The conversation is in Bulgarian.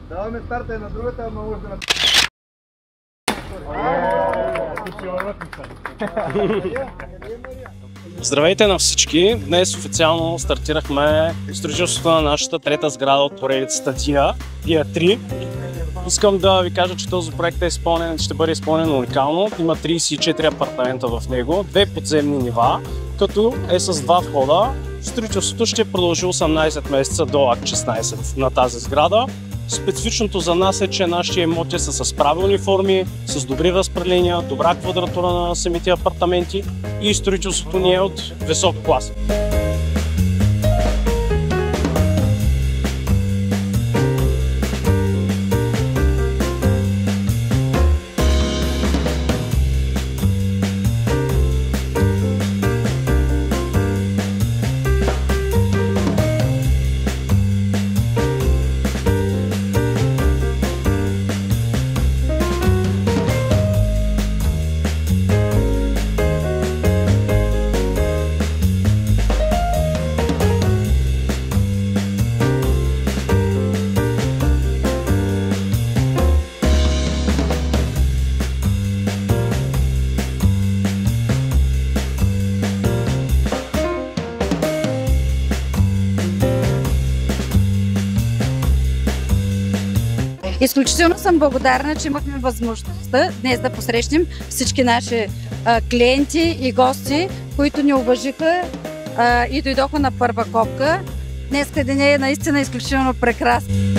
Даваме старта и на другата, ама може да на... Здравейте на всички! Днес официално стартирахме строителството на нашата трета сграда от поредицата Dia 3. Искам да ви кажа, че този проект ще бъде изпълнен уникално. Има 34 апартамента в него, 2 подземни нива, като е с 2 входа. Строителството ще продължи 18 месеца до акт 16 на тази сграда. Специфичното за нас е, че нашите имоти са с правилни форми, с добри разпределения, добра квадратура на самите апартаменти и строителството ни е от висок клас. Изключително съм благодарна, че имахме възможността днес да посрещнем всички наши клиенти и гости, които ни уважиха и дойдоха на първа копка. Днес денят е наистина изключително прекрасен.